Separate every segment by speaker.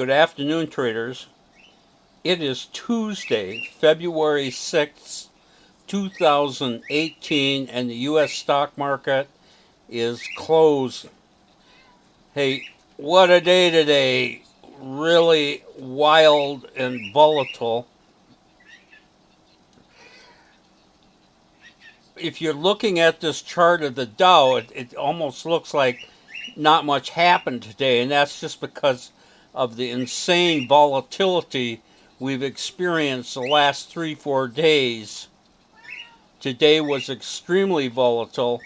Speaker 1: Good afternoon, traders. It is Tuesday, February 6th, 2018, and the U.S. stock market is closed. Hey, what a day today. Really wild and volatile. If you're looking at this chart of the Dow, it almost looks like not much happened today, and that's just because of the insane volatility we've experienced the last 3-4 days. Today was extremely volatile,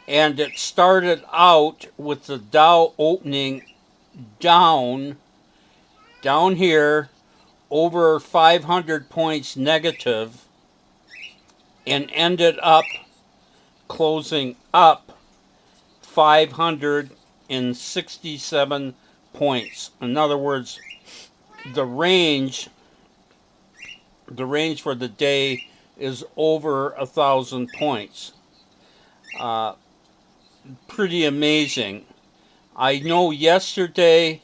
Speaker 1: and it started out with the Dow opening down here over 500 points negative and ended up closing up 567 points. In other words, the range for the day is over 1,000 points. Pretty amazing. I know yesterday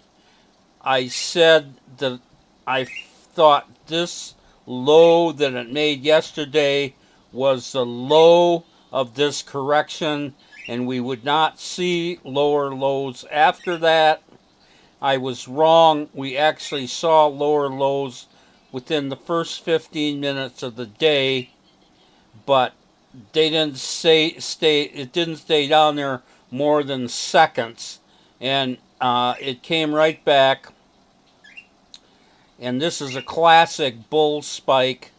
Speaker 1: I said that I thought this low that it made yesterday was the low of this correction, and we would not see lower lows after that. I was wrong. We actually saw lower lows within the first 15 minutes of the day, but they didn't it didn't stay down there more than seconds, and it came right back. And this is a classic bull spike,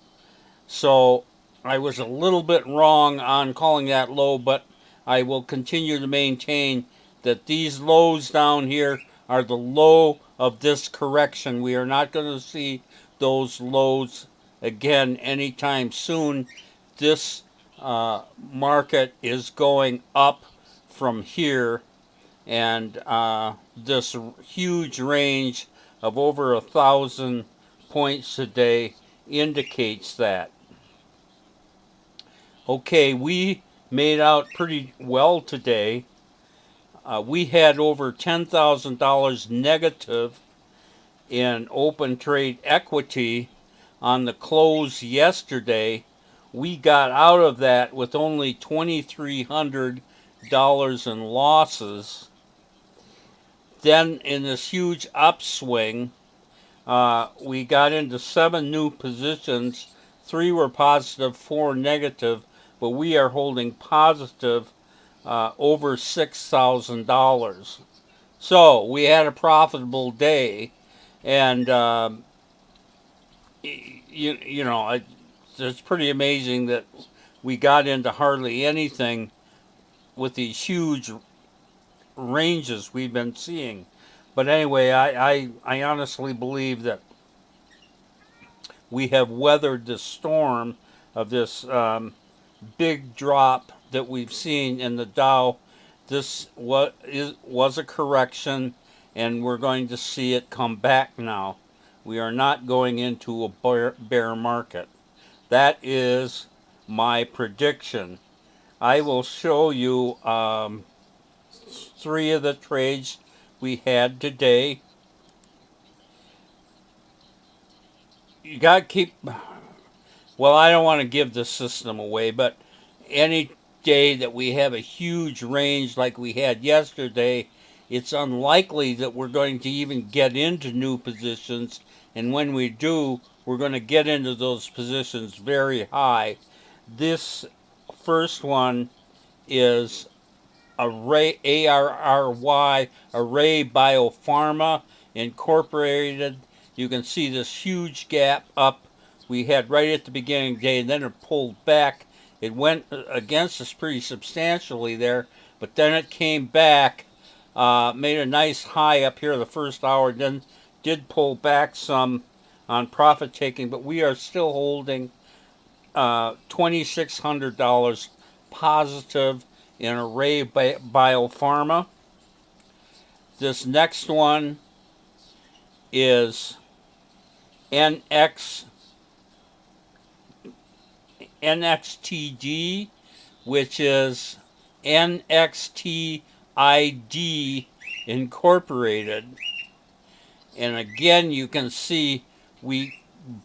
Speaker 1: so I was a little bit wrong on calling that low, but I will continue to maintain that these lows down here are the low of this correction. We are not going to see those lows again anytime soon. This market is going up from here, and this huge range of over 1,000 points today indicates that. Okay, we made out pretty well today. We had over $10,000 negative in open trade equity on the close yesterday. We got out of that with only $2,300 in losses. Then in this huge upswing, we got into 7 new positions. 3 were positive, 4 negative, but we are holding positive over $6,000. So we had a profitable day, and it's pretty amazing that we got into hardly anything with these huge ranges we've been seeing. But anyway, I honestly believe that we have weathered the storm of this big drop that we've seen in the Dow. This was a correction, and we're going to see it come back now. We are not going into a bear market. That is my prediction. I will show you 3 of the trades we had today. You got to keep, well, I don't want to give the system away, but any day that we have a huge range like we had yesterday, it's unlikely that we're going to even get into new positions, and when we do, we're going to get into those positions very high. This first one is Array, ARRY, Array Biopharma Incorporated. You can see this huge gap up we had right at the beginning of the day, and then it pulled back. It went against us pretty substantially there, but then it came back, made a nice high up here the first hour, then did pull back some on profit taking, but we are still holding $2,600 positive in Array Biopharma. This next one is NXTD, which is NXTID Incorporated. And again, you can see we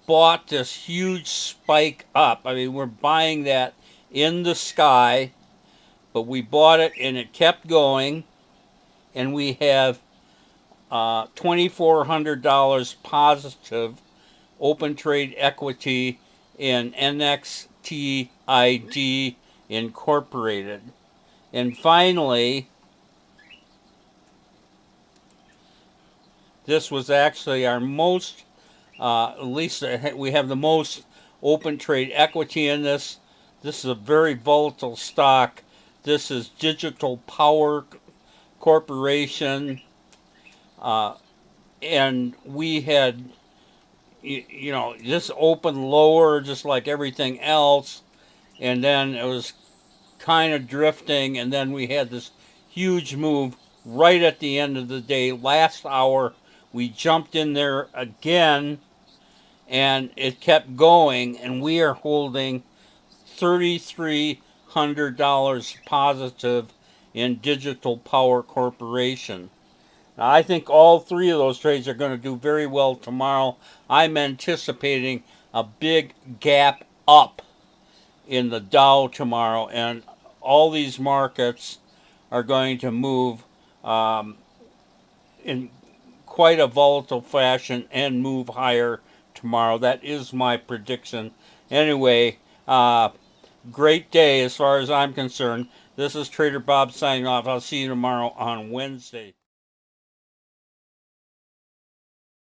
Speaker 1: bought this huge spike up. I mean, we're buying that in the sky, but we bought it and it kept going. And we have $2,400 positive open trade equity in NXTD Incorporated. And finally, this was actually our most, at least we have the most open trade equity in this. This is a very volatile stock. This is Digital Power Corporation. And we had, this opened lower just like everything else. And then it was kind of drifting. And then we had this huge move right at the end of the day. Last hour, we jumped in there again and it kept going. And we are holding $3,300 positive in Digital Power Corporation. Now, I think all three of those trades are going to do very well tomorrow. I'm anticipating a big gap up in the Dow tomorrow, and all these markets are going to move in quite a volatile fashion and move higher tomorrow. That is my prediction. Anyway, great day as far as I'm concerned. This is Trader Bob signing off. I'll see you tomorrow on Wednesday.